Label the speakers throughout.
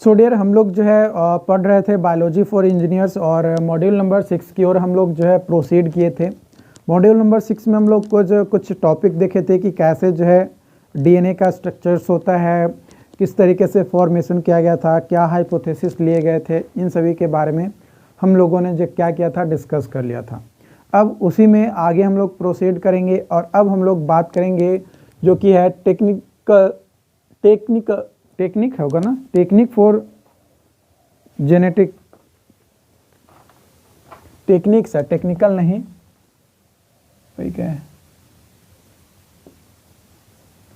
Speaker 1: So dear हम लोग जो है पढ़ रहे थे बायोलॉजी फॉर इंजीनियर्स और मॉड्यूल नंबर 6 की ओर हम लोग जो है प्रोसीड किए थे। मॉड्यूल नंबर 6 में हम लोग कुछ टॉपिक देखे थे कि कैसे जो है डीएनए का स्ट्रक्चर्स होता है, किस तरीके से फॉर्मेशन किया गया था, क्या हाइपोथेसिस लिए गए थे, इन सभी के बारे में हम लोगों ने जो क्या किया था डिस्कस कर लिया था। अब उसी में आगे हम लोग प्रोसीड करेंगे और अब हम लोग बात करेंगे जो कि है टेक्निक होगा ना, टेक्निक फॉर जेनेटिक टेक्निक्स है, टेक्निकल नहीं, वही क्या है,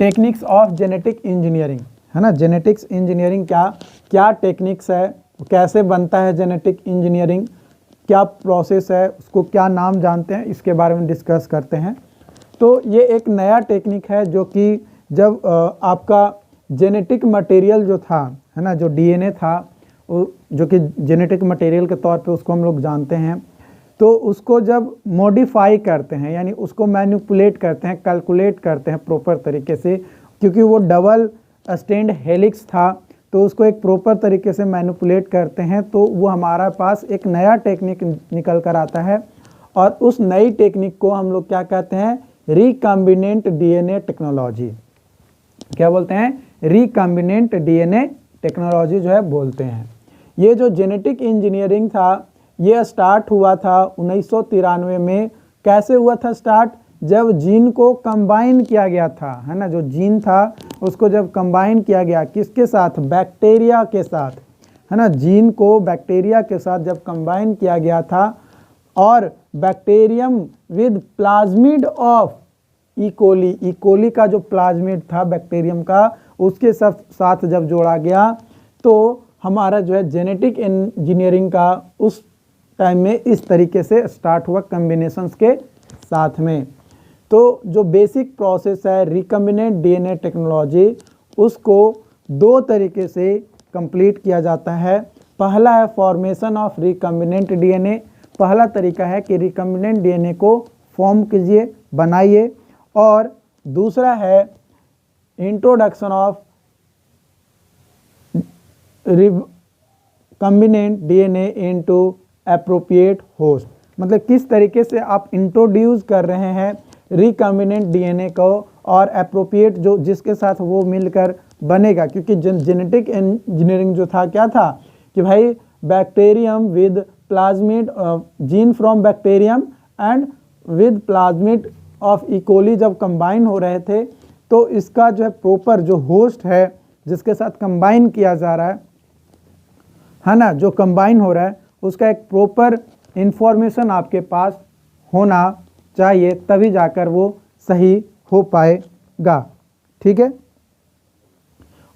Speaker 1: टेक्निक्स ऑफ जेनेटिक इंजीनियरिंग है ना। जेनेटिक्स इंजीनियरिंग क्या टेक्निक्स है, कैसे बनता है जेनेटिक इंजीनियरिंग, क्या प्रोसेस है, उसको क्या नाम जानते हैं, इसके बारे में डिस्कस करते हैं। तो ये एक नया टेक्निक है जो कि जब आपका जेनेटिक मटेरियल जो था है ना, जो डीएनए था जो कि जेनेटिक मटेरियल के तौर पे उसको हम लोग जानते हैं, तो उसको जब मॉडिफाई करते हैं यानी उसको मैनिपुलेट करते हैं, कैलकुलेट करते हैं प्रॉपर तरीके से, क्योंकि वो डबल स्टैंड हेलिक्स था तो उसको एक प्रॉपर तरीके से मैनिपुलेट करते हैं, तो वो हमारा पास एक नया टेक्निक निकल कर आता है। और उस नई टेक्निक को हम लोग क्या कहते हैं, रिकॉम्बिनेंट डीएनए टेक्नोलॉजी। क्या बोलते हैं, रिकॉम्बिनेंट डीएनए टेक्नोलॉजी जो है बोलते हैं। ये जो जेनेटिक इंजीनियरिंग था ये स्टार्ट हुआ था 1993 में। कैसे हुआ था स्टार्ट, जब जीन को कंबाइन किया गया था है ना, जो जीन था उसको जब कंबाइन किया गया किसके साथ, बैक्टीरिया के साथ है ना, जीन को बैक्टीरिया के साथ जब कंबाइन किया गया था और bacterium with plasmid of E. coli, E. coli का जो प्लाज्मिड था बैक्टीरियम का उसके साथ जब जोड़ा गया तो हमारा जो है जेनेटिक इंजीनियरिंग का उस टाइम में इस तरीके से स्टार्ट हुआ कॉम्बिनेशंस के साथ में। तो जो बेसिक प्रोसेस है रिकॉम्बिनेंट डीएनए टेक्नोलॉजी, उसको दो तरीके से कंप्लीट किया जाता है। पहला है फॉर्मेशन ऑफ रिकॉम्बिनेंट डीएनए, पहला तरीका है कि रिकॉम्बिनेंट डीएनए को फॉर्म कीजिए, बनाइए, और दूसरा है introduction of recombinant DNA into appropriate host, मतलब किस तरीके से आप इंट्रोड्यूस कर रहे हैं रिकॉम्बिनेंट डीएनए को और एप्रोप्रिएट जो जिसके साथ वो मिलकर बनेगा। क्योंकि जेनेटिक इंजीनियरिंग जो था क्या था कि भाई bacterium with plasmid gene from bacterium and with plasmid of E. coli जब कंबाइन हो रहे थे, तो इसका जो है प्रॉपर जो होस्ट है जिसके साथ कंबाइन किया जा रहा है ना, जो कंबाइन हो रहा है उसका एक प्रॉपर इंफॉर्मेशन आपके पास होना चाहिए, तभी जाकर वो सही हो पाएगा। ठीक है,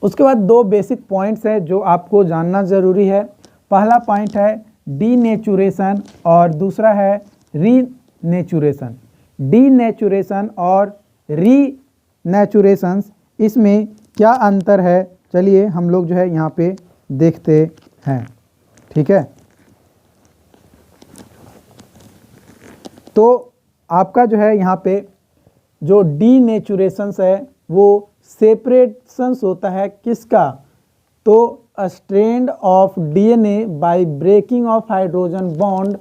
Speaker 1: उसके बाद दो बेसिक पॉइंट्स है जो आपको जानना ज़रूरी है। पहला पॉइंट है डीनेचुरेशन और दूसरा है रीनेचुरेशन। डीनेचुरेशन और रीनेचुरेशन, इसमें क्या अंतर है, चलिए हम लोग जो है यहाँ पे देखते हैं। ठीक है, तो आपका जो है यहाँ पे जो डीनेचुरेशंस है वो सेपरेशंस होता है किसका, तो strand of DNA by breaking of hydrogen bond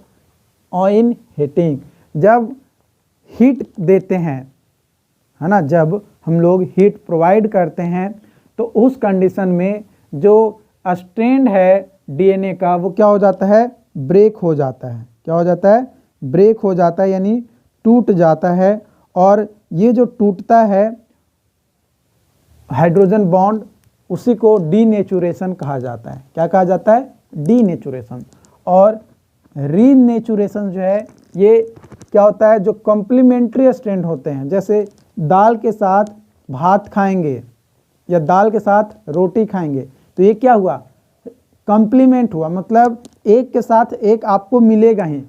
Speaker 1: in heating. जब हीट देते हैं है ना, जब हम लोग हीट प्रोवाइड करते हैं तो उस कंडीशन में जो स्ट्रैंड है डीएनए का वो क्या हो जाता है, ब्रेक हो जाता है। क्या हो जाता है, ब्रेक हो जाता है, यानी टूट जाता है। और ये जो टूटता है हाइड्रोजन बॉन्ड, उसी को डीनेचुरेशन कहा जाता है। क्या कहा जाता है, डीनेचुरेशन। और रीनेचुरेशन जो है ये क्या होता है, जो कॉम्प्लीमेंट्री स्ट्रैंड होते हैं, जैसे दाल के साथ भात खाएंगे या दाल के साथ रोटी खाएंगे, तो ये क्या हुआ, कॉम्प्लीमेंट हुआ, मतलब एक के साथ एक आपको मिलेगा ही।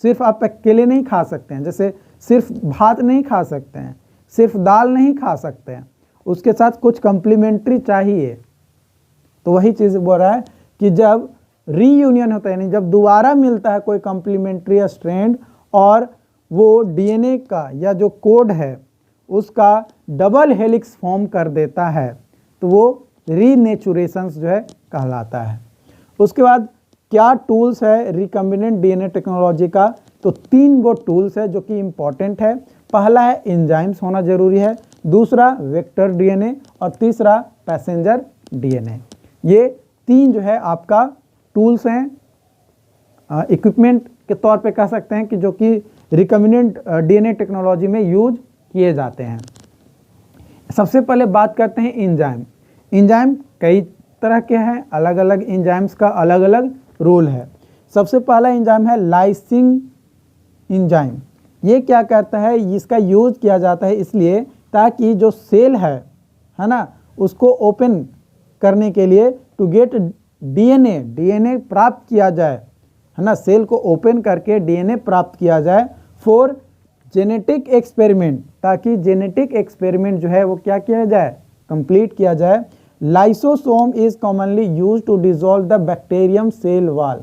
Speaker 1: सिर्फ आप अकेले नहीं खा सकते हैं, जैसे सिर्फ भात नहीं खा सकते हैं, सिर्फ दाल नहीं खा सकते हैं, उसके साथ कुछ कॉम्प्लीमेंट्री चाहिए। तो वही चीज़ बोल रहा है कि जब रीयूनियन होता है, यानी जब दोबारा मिलता है कोई कॉम्प्लीमेंट्री स्ट्रैंड और वो डीएनए का या जो कोड है उसका डबल हेलिक्स फॉर्म कर देता है, तो वो रीनेचुरेशंस जो है कहलाता है। उसके बाद क्या टूल्स है रिकम्बिनेंट डीएनए टेक्नोलॉजी का, तो 3 गो टूल्स है जो कि इम्पॉर्टेंट है। पहला है एंजाइम्स होना जरूरी है, दूसरा वेक्टर डीएनए और तीसरा पैसेंजर डीएनए। ये 3 जो है आपका टूल्स हैं, इक्विपमेंट के तौर पे कह सकते हैं कि जो कि रिकम्बिनेंट डीएनए टेक्नोलॉजी में यूज किए जाते हैं। सबसे पहले बात करते हैं एंजाइम। एंजाइम कई तरह के हैं, अलग अलग एंजाइम्स का अलग अलग रोल है। सबसे पहला एंजाइम है लाइसिंग एंजाइम। ये क्या करता है, इसका यूज किया जाता है इसलिए ताकि जो सेल है ना, उसको ओपन करने के लिए टू गेट डीएनए प्राप्त किया जाए, है ना, सेल को ओपन करके डीएनए प्राप्त किया जाए फॉर जेनेटिक एक्सपेरिमेंट, ताकि जेनेटिक एक्सपेरिमेंट जो है वो क्या किया जाए, कंप्लीट किया जाए। Lysosome is commonly use to dissolve the bacterium cell wall.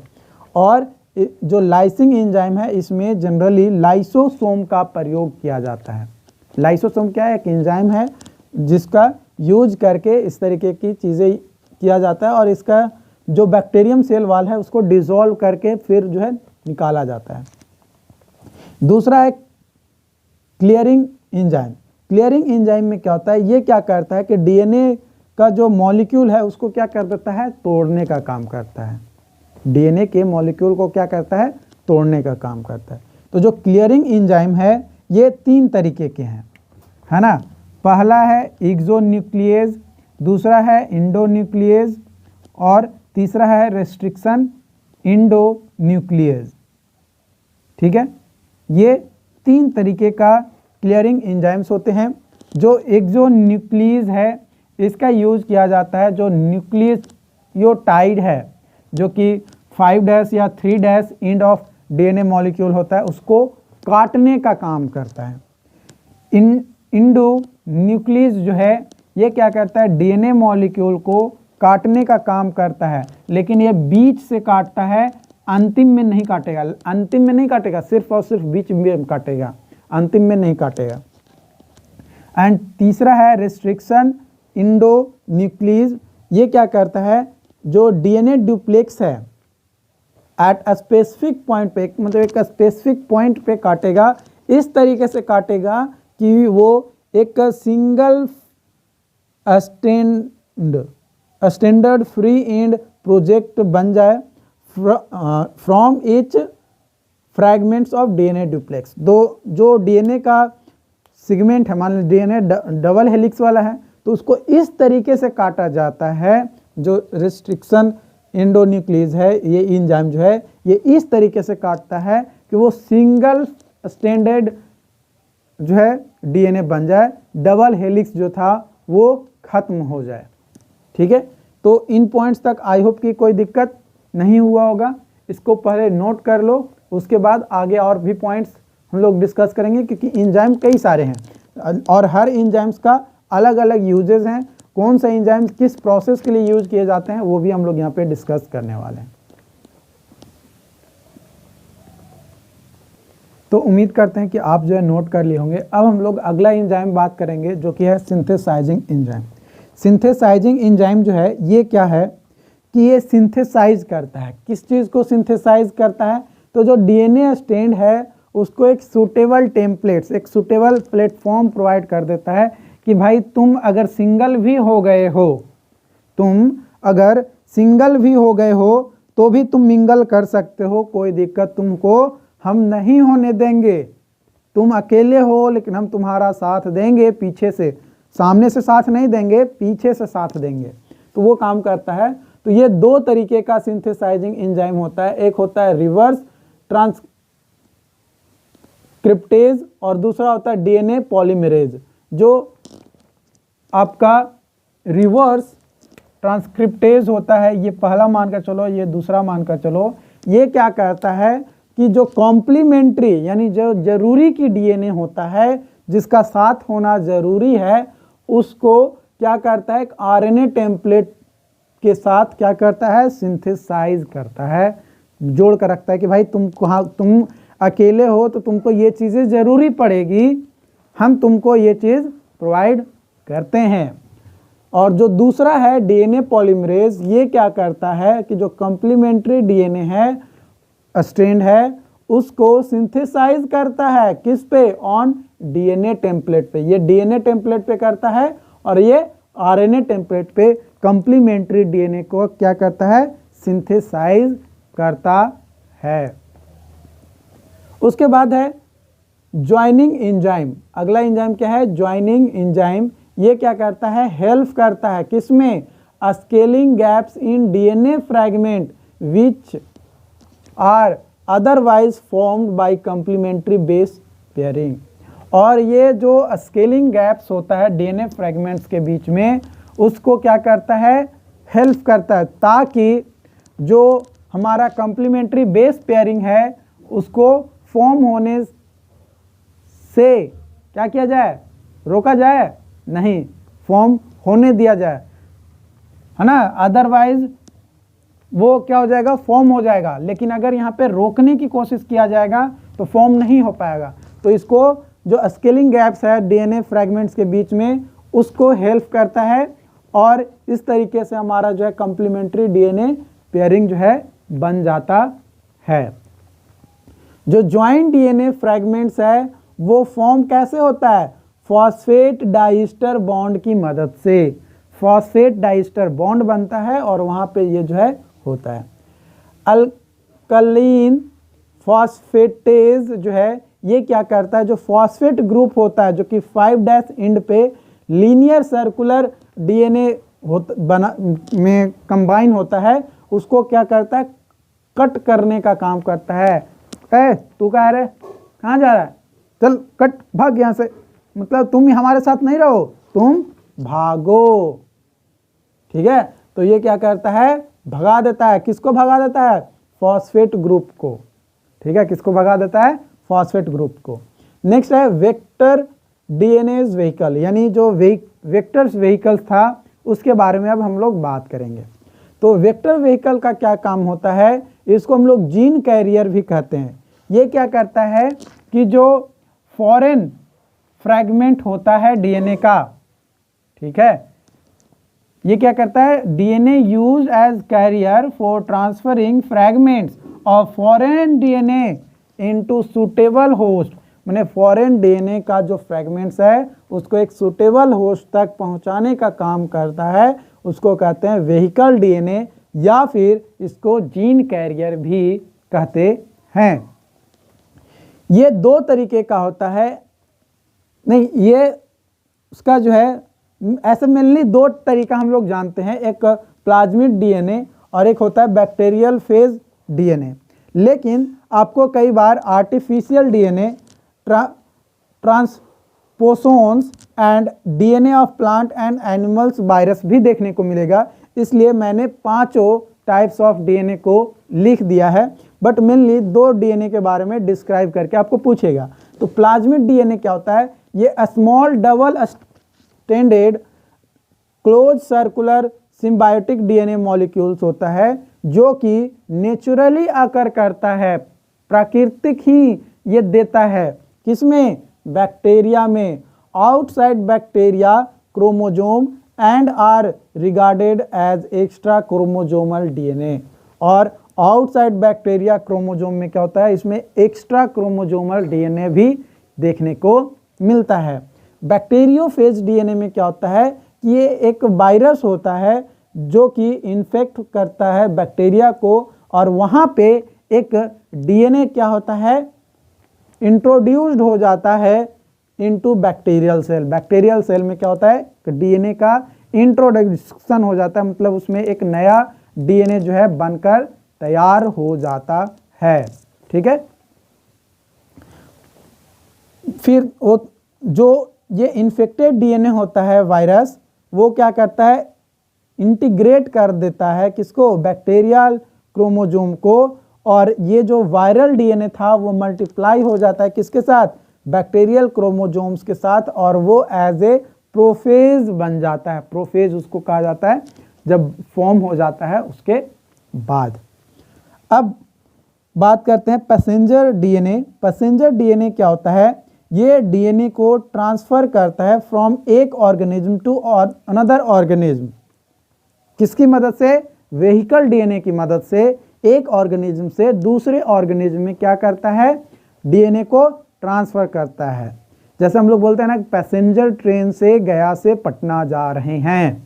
Speaker 1: और जो लाइसिंग एंजाइम है इसमें जनरली लाइसोसोम का प्रयोग किया जाता है। लाइसोसोम क्या है, एक एंजाइम है जिसका यूज करके इस तरीके की चीज़ें किया जाता है और इसका जो बैक्टीरियम सेल वॉल है उसको डिसॉल्व करके फिर जो है निकाला जाता है। दूसरा है क्लियरिंग एंजाइम। क्लियरिंग एंजाइम में क्या होता है, ये क्या करता है कि डीएनए का जो मॉलिक्यूल है उसको क्या कर देता है, तोड़ने का काम करता है। डीएनए के मॉलिक्यूल को क्या करता है, तोड़ने का काम करता है। तो जो क्लियरिंग एंजाइम है ये 3 तरीके के हैं, है ना। पहला है एक्सोन्यूक्लियेज, दूसरा है इंडोन्यूक्लियेज और तीसरा है रेस्ट्रिक्शन इंडोन्यूक्लियेज। ठीक है, ये 3 तरीके का क्लियरिंग एंजाइम्स होते हैं। जो एक्सोन्यूक्लियेज है इसका यूज किया जाता है जो न्यूक्लियोटाइड है, जो कि 5' या 3' एंड ऑफ डीएनए मॉलिक्यूल होता है, उसको काटने का काम करता है। इंडोन्यूक्लियेज जो है ये क्या करता है, डीएनए मॉलिक्यूल को काटने का काम करता है, लेकिन ये बीच से काटता है, अंतिम में नहीं काटेगा। अंतिम में नहीं काटेगा, सिर्फ और सिर्फ बीच में काटेगा, अंतिम में नहीं काटेगा। एंड तीसरा है रेस्ट्रिक्शन इंडोन्यूक्लियेज। ये क्या करता है, जो डीएनए डुप्लेक्स है एट अ स्पेसिफिक पॉइंट पे, मतलब एक स्पेसिफिक पॉइंट पे काटेगा, इस तरीके से काटेगा कि वो एक single standard free and project बन जाए from each fragments of DNA duplex. जो डीएनए का सेगमेंट है, मान लीजिए डीएनए डबल हेलिक्स वाला है, तो उसको इस तरीके से काटा जाता है। जो रेस्ट्रिक्शन इंडोन्यूक्लियेज है, ये एंजाइम जो है ये इस तरीके से काटता है कि वो सिंगल स्टैंडर्ड जो है डीएनए बन जाए, डबल हेलिक्स जो था वो खत्म हो जाए। ठीक है, तो इन पॉइंट्स तक आई होप कि कोई दिक्कत नहीं हुआ होगा। इसको पहले नोट कर लो, उसके बाद आगे और भी पॉइंट्स हम लोग डिस्कस करेंगे, क्योंकि एंजाइम कई सारे हैं और हर एंजाइम्स का अलग अलग यूजेस हैं। कौन सा एंजाइम किस प्रोसेस के लिए यूज किए जाते हैं वो भी हम लोग यहाँ पे डिस्कस करने वाले हैं। तो उम्मीद करते हैं कि आप जो है नोट कर लिए होंगे। अब हम लोग अगला एंजाइम बात करेंगे जो कि है सिंथेसाइजिंग एंजाइम। सिंथेसाइजिंग एंजाइम जो है ये क्या है कि ये सिंथेसाइज करता है। किस चीज़ को सिंथेसाइज करता है, तो जो डीएनए स्टैंड है उसको एक सूटेबल टेम्पलेट्स, एक सूटेबल प्लेटफॉर्म प्रोवाइड कर देता है कि भाई तुम अगर सिंगल भी हो गए हो, तुम अगर सिंगल भी हो गए हो तो भी तुम मिंगल कर सकते हो, कोई दिक्कत तुमको हम नहीं होने देंगे। तुम अकेले हो लेकिन हम तुम्हारा साथ देंगे, पीछे से, सामने से साथ नहीं देंगे, पीछे से साथ देंगे। तो वो काम करता है। तो ये 2 तरीके का सिंथेसाइजिंग एंजाइम होता है, एक होता है रिवर्स ट्रांसक्रिप्टेज और दूसरा होता है डीएनए पॉलीमरेज। जो आपका रिवर्स ट्रांसक्रिप्टेज होता है, ये पहला मानकर चलो, ये दूसरा मानकर चलो। ये क्या करता है कि जो कॉम्प्लीमेंट्री यानी जो जरूरी की डीएनए होता है, जिसका साथ होना जरूरी है, उसको क्या करता है, एक आरएनए टेम्पलेट के साथ क्या करता है, सिंथेसाइज करता है, जोड़ कर रखता है कि भाई तुम अकेले हो तो तुमको ये चीज़ें ज़रूरी पड़ेगी, हम तुमको ये चीज़ प्रोवाइड करते हैं। और जो दूसरा है डीएनए पॉलीमरेज, ये क्या करता है कि जो कॉम्प्लीमेंट्री डीएनए है, स्ट्रैंड है, उसको सिंथेसाइज करता है किस पे, ऑन डीएनए टेम्पलेट पे। ये डीएनए टेम्पलेट पे करता है और ये आरएनए टेम्पलेट पे कॉम्प्लीमेंट्री डीएनए को क्या करता है, सिंथेसाइज करता है। उसके बाद है ज्वाइनिंग एंजाइम। अगला एंजाइम क्या है, ज्वाइनिंग एंजाइम। ये क्या करता है, हेल्प करता है किसमें, scaling gaps in DNA fragment which are otherwise formed by complementary base pairing. और ये जो स्केलिंग गैप्स होता है डीएनए फ्रैगमेंट्स के बीच में, उसको क्या करता है, हेल्प करता है, ताकि जो हमारा कॉम्प्लीमेंट्री बेस पेयरिंग है उसको फॉर्म होने से क्या किया जाए, रोका जाए नहीं, फॉर्म होने दिया जाए, है ना। अदरवाइज वो क्या हो जाएगा, फॉर्म हो जाएगा। लेकिन अगर यहाँ पे रोकने की कोशिश किया जाएगा तो फॉर्म नहीं हो पाएगा। तो इसको जो स्केलिंग गैप्स है डीएनए फ्रैगमेंट्स के बीच में, उसको हेल्प करता है और इस तरीके से हमारा जो है कॉम्प्लीमेंट्री डीएनए पेयरिंग जो है बन जाता है। जो ज्वाइंट डीएनए फ्रैगमेंट्स है वो फॉर्म कैसे होता है, फॉस्फेट डाइस्टर बॉन्ड की मदद से। फॉस्फेट डाइस्टर बॉन्ड बनता है और वहाँ पे ये जो है होता है। अल्कलीन फॉस्फेटेज जो है ये क्या करता है, जो फॉस्फेट ग्रुप होता है जो कि 5' एंड पे लीनियर सर्कुलर डीएनए में कंबाइन होता है, उसको क्या करता है, कट करने का काम करता है। तू कह रहे कहाँ जा रहा है, चल कट, भाग यहाँ से, मतलब तुम हमारे साथ नहीं रहो, तुम भागो, ठीक है। तो ये क्या करता है, भगा देता है, किसको भगा देता है, फॉस्फेट ग्रुप को, ठीक है, किसको भगा देता है, फॉस्फेट ग्रुप को। नेक्स्ट है वेक्टर डीएनए व्हीकल, यानी जो वेक्टर्स व्हीकल्स था उसके बारे में अब हम लोग बात करेंगे। तो वेक्टर व्हीकल का क्या काम होता है, इसको हम लोग जीन कैरियर भी कहते हैं। ये क्या करता है कि जो फॉरेन फ्रैगमेंट होता है डीएनए का, ठीक है, ये क्या करता है, DNA use as carrier for transferring fragments of foreign DNA into suitable host. माने फॉरेन डीएनए का जो फ्रैगमेंट्स है उसको एक सुटेबल होस्ट तक पहुंचाने का काम करता है, उसको कहते हैं व्हीकल डीएनए, या फिर इसको जीन कैरियर भी कहते हैं। ये दो तरीके का होता है, नहीं ये उसका जो है ऐसे मेनली दो तरीका हम लोग जानते हैं, एक प्लाज्मिड डीएनए और एक होता है बैक्टीरियल फेज डीएनए। लेकिन आपको कई बार artificial DNA, transposons and DNA of plant and animals virus भी देखने को मिलेगा। इसलिए मैंने पांचों टाइप्स ऑफ डीएनए को लिख दिया है, बट मेनली दो डीएनए के बारे में डिस्क्राइब करके आपको पूछेगा। तो प्लाज्मिड डीएनए क्या होता है, ये small double standard close circular symbiotic DNA molecules होता है जो कि नेचुरली आकर करता है, प्राकृतिक ही ये देता है, किसमें, बैक्टीरिया में। Outside bacteria chromosome and are regarded as extra chromosomal DNA. और आउटसाइड बैक्टीरिया क्रोमोजोम में क्या होता है, इसमें एक्स्ट्रा क्रोमोजोमल डीएनए भी देखने को मिलता है। बैक्टीरियोफेज डीएनए में क्या होता है कि ये एक वायरस होता है जो कि इन्फेक्ट करता है बैक्टीरिया को, और वहाँ पे एक डीएनए क्या होता है, इंट्रोड्यूस्ड हो जाता है into bacterial cell. Bacterial cell में क्या होता है, डीएनए का इंट्रोडक्शन हो जाता है, मतलब उसमें एक नया डीएनए जो है बनकर तैयार हो जाता है, ठीक है। फिर वो जो ये इन्फेक्टेड डीएनए होता है वायरस, वो क्या करता है, इंटीग्रेट कर देता है किसको, बैक्टीरियल क्रोमोजोम को, और ये जो वायरल डीएनए था वो मल्टीप्लाई हो जाता है किसके साथ, बैक्टीरियल क्रोमोजोम्स के साथ, और वो एज ए प्रोफेज बन जाता है। प्रोफेज उसको कहा जाता है जब फॉर्म हो जाता है उसके बाद। अब बात करते हैं पैसेंजर डीएनए। पैसेंजर डीएनए क्या होता है, ये डीएनए को ट्रांसफर करता है फ्रॉम एक ऑर्गेनिज्म टू अनदर ऑर्गेनिज्म। किसकी मदद से? वेहिकल डीएनए की मदद से एक ऑर्गेनिज्म से दूसरे ऑर्गेनिज्म में क्या करता है? डीएनए को ट्रांसफर करता है। जैसे हम लोग बोलते हैं ना, पैसेंजर ट्रेन से गया से पटना जा रहे हैं,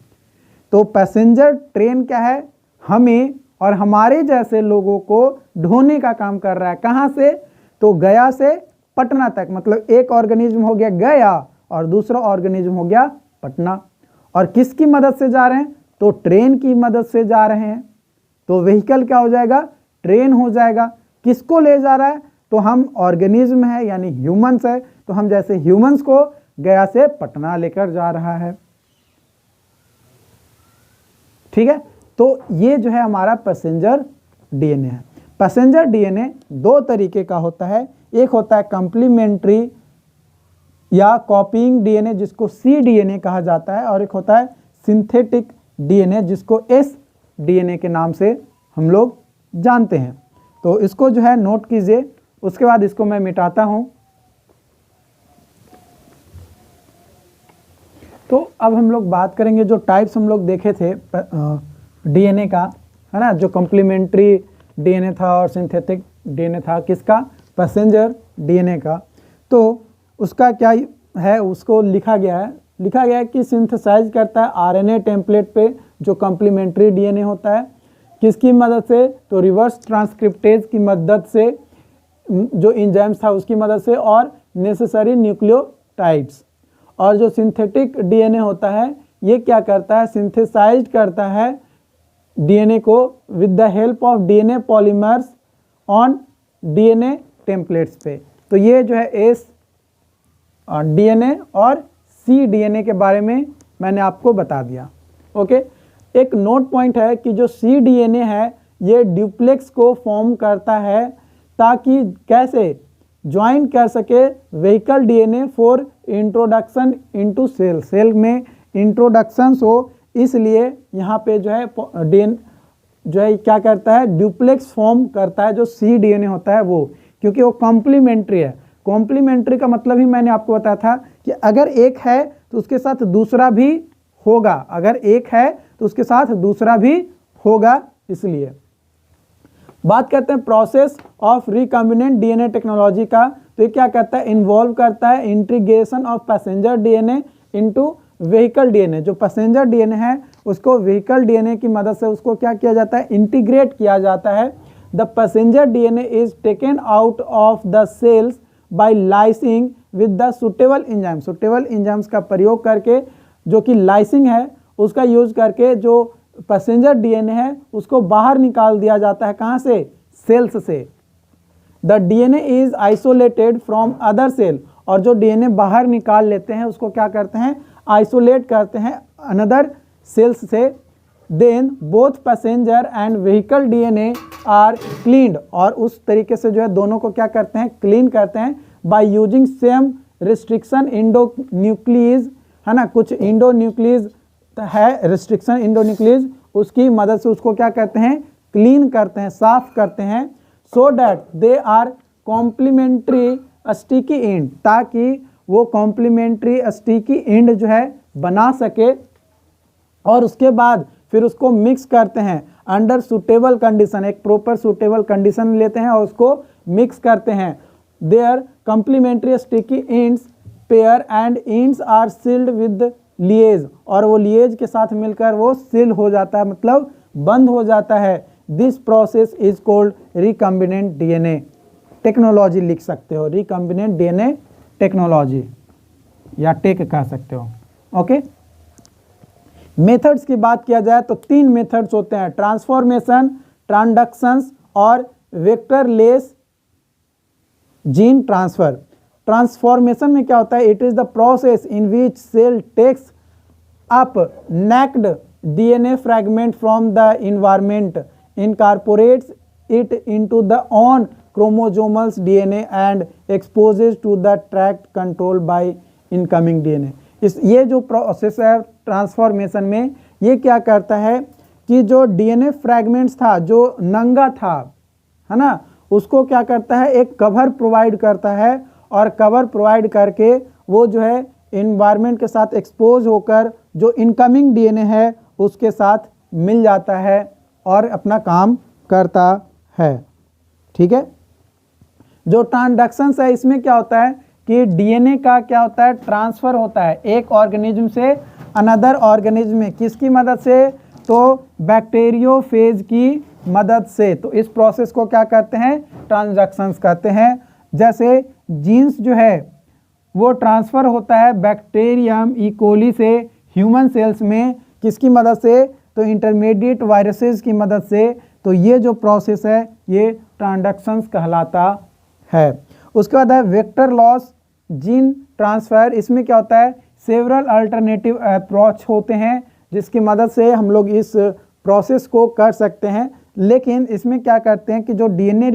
Speaker 1: तो पैसेंजर ट्रेन क्या है? हमें और हमारे जैसे लोगों को ढोने का काम कर रहा है। कहाँ से? तो गया से पटना तक, मतलब एक ऑर्गेनिज्म हो गया गया और दूसरा ऑर्गेनिज्म हो गया पटना। और किसकी मदद से जा रहे हैं? तो ट्रेन की मदद से जा रहे हैं। तो व्हीकल क्या हो जाएगा? ट्रेन हो जाएगा। किसको ले जा रहा है? तो हम ऑर्गेनिज्म है यानी ह्यूमंस है, तो हम जैसे ह्यूमंस को गया से पटना लेकर जा रहा है। ठीक है, तो ये जो है हमारा पैसेंजर डीएनए है। पैसेंजर डीएनए दो तरीके का होता है, एक होता है कंप्लीमेंट्री या कॉपीइंग डीएनए जिसको सी डीएनए कहा जाता है, और एक होता है सिंथेटिक डीएनए जिसको एस डीएनए के नाम से हम लोग जानते हैं। तो इसको जो है नोट कीजिए, उसके बाद इसको मैं मिटाता हूं। तो अब हम लोग बात करेंगे जो टाइप्स हम लोग देखे थे डीएनए का, है ना, जो कॉम्प्लीमेंट्री डीएनए था और सिंथेटिक डीएनए था, किसका? पैसेंजर डीएनए का। तो उसका क्या है, उसको लिखा गया है कि सिंथेसाइज करता है आरएनए टेम्पलेट पे जो कॉम्प्लीमेंट्री डीएनए होता है। किसकी मदद से? तो रिवर्स ट्रांसक्रिप्टेज की मदद से, जो एंजाइम्स था उसकी मदद से, और नेसेसरी न्यूक्लियोटाइड्स। और जो सिंथेटिक डीएनए होता है ये क्या करता है? सिंथेसाइज करता है डीएनए को with the help of DNA polymers on DNA templates पे। तो ये जो है एस डीएनए और सी डीएनए के बारे में मैंने आपको बता दिया। ओके, एक नोट पॉइंट है कि जो सी डीएनए है ये ड्यूप्लेक्स को फॉर्म करता है ताकि कैसे ज्वाइन कर सके vehicle DNA for introduction into cell. Cell में इंट्रोडक्शन हो, इसलिए यहाँ पे जो है डीएनए जो है क्या करता है? ड्यूप्लेक्स फॉर्म करता है जो सी डीएनए होता है वो, क्योंकि वो कॉम्प्लीमेंट्री है। कॉम्प्लीमेंट्री का मतलब ही मैंने आपको बताया था कि अगर एक है तो उसके साथ दूसरा भी होगा, अगर एक है तो उसके साथ दूसरा भी होगा। इसलिए बात करते हैं process of recombinant DNA technology का। तो ये क्या करता है? इन्वॉल्व करता है integration of passenger DNA into vehicle DNA. जो पैसेंजर डीएनए है उसको व्हीकल डीएनए की मदद से उसको क्या किया जाता है? इंटीग्रेट किया जाता है। The passenger DNA is taken out of the cells by lysing with the suitable enzyme. Suitable enzymes का प्रयोग करके, जो कि लाइसिंग है उसका यूज करके, जो पैसेंजर डीएनए है उसको बाहर निकाल दिया जाता है। कहाँ से? सेल्स से। The DNA is isolated from other cell. और जो डीएनए बाहर निकाल लेते हैं उसको क्या करते हैं? आइसोलेट करते हैं अनदर सेल्स से। Then both passenger and vehicle DNA are cleaned. और उस तरीके से जो है दोनों को क्या करते हैं? क्लीन करते हैं by using same restriction endonuclease, है ना, कुछ इंडोन्यूक्लियस है, रिस्ट्रिक्शन इंडोन्यूक्लियस, उसकी मदद से उसको क्या करते हैं? क्लीन करते हैं, साफ करते हैं। So that they are complementary sticky end, ताकि वो कॉम्प्लीमेंट्री स्टिकी एंड जो है बना सके। और उसके बाद फिर उसको मिक्स करते हैं अंडर सुटेबल कंडीशन, एक प्रॉपर सुटेबल कंडीशन लेते हैं और उसको मिक्स करते हैं। Their complementary sticky ends pair and ends are sealed with ligase. और वो लिएज के साथ मिलकर वो सील हो जाता है, मतलब बंद हो जाता है। This process is called recombinant DNA technology लिख सकते हो, रिकॉम्बिनेंट डीएनए टेक्नोलॉजी या टेक कह सकते हो। ओके, मेथड्स की बात किया जाए तो 3 मेथड्स होते हैं, ट्रांसफॉर्मेशन, ट्रांसडक्शंस और वेक्टरलेस जीन ट्रांसफर। ट्रांसफॉर्मेशन में क्या होता है? It is the process in which cell takes up naked DNA fragment from the environment, incorporates it into the own chromosomal DNA and exposes to the tract control by incoming DNA. ये जो process है transformation में, ये क्या करता है कि जो डीएनए फ्रैगमेंट्स था, जो नंगा था, है ना, उसको क्या करता है? एक कवर प्रोवाइड करता है और कवर प्रोवाइड करके वो जो है इन्वायरमेंट के साथ एक्सपोज होकर जो इनकमिंग डीएनए है उसके साथ मिल जाता है और अपना काम करता है। ठीक है, जो ट्रांसडक्शंस है इसमें क्या होता है कि डीएनए का क्या होता है, ट्रांसफर होता है एक ऑर्गेनिज्म से अनदर ऑर्गेनिज्म में। किसकी मदद से? तो बैक्टीरियोफेज की मदद से। तो इस प्रोसेस को क्या कहते हैं? ट्रांसडक्शंस कहते हैं। जैसे जीन्स जो है वो ट्रांसफ़र होता है बैक्टीरियम ई कोली से ह्यूमन सेल्स में। किसकी मदद से? तो इंटरमीडिएट वायरसेस की मदद से। तो ये जो प्रोसेस है ये ट्रांसडक्शंस कहलाता है। उसके बाद है वेक्टर लॉस जीन ट्रांसफ़र। इसमें क्या होता है, सेवरल अल्टरनेटिव अप्रोच होते हैं जिसकी मदद से हम लोग इस प्रोसेस को कर सकते हैं। लेकिन इसमें क्या करते हैं कि जो डीएनए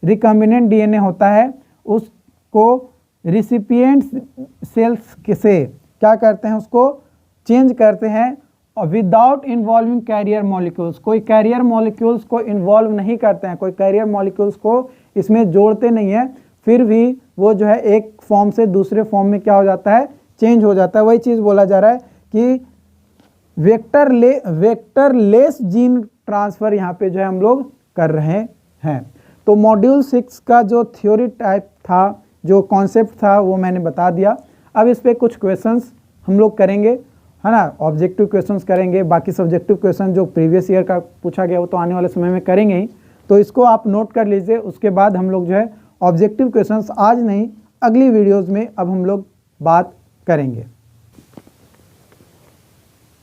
Speaker 1: रिकम्बिनेंट डीएनए होता है उसको रिसिपिएंट सेल्स से क्या करते हैं, उसको चेंज करते हैं और विदाउट इन्वॉल्विंग कैरियर मॉलिक्यूल्स। कोई कैरियर मॉलिक्यूल्स को इन्वॉल्व नहीं करते हैं, कोई कैरियर मॉलिक्यूल्स को इसमें जोड़ते नहीं है, फिर भी वो जो है एक फॉर्म से दूसरे फॉर्म में क्या हो जाता है, चेंज हो जाता है। वही चीज़ बोला जा रहा है कि वेक्टर लेस जीन ट्रांसफ़र यहाँ पे जो है हम लोग कर रहे हैं। तो मॉड्यूल 6 का जो थ्योरी टाइप था, जो कॉन्सेप्ट था, वो मैंने बता दिया। अब इस पे कुछ क्वेश्चंस हम लोग करेंगे, है ना, ऑब्जेक्टिव क्वेश्चंस करेंगे। बाकी सब्जेक्टिव क्वेश्चन जो प्रीवियस ईयर का पूछा गया वो तो आने वाले समय में करेंगे ही। तो इसको आप नोट कर लीजिए। उसके बाद हम लोग जो है ऑब्जेक्टिव क्वेश्चंस आज नहीं अगली वीडियोज़ में अब हम लोग बात करेंगे।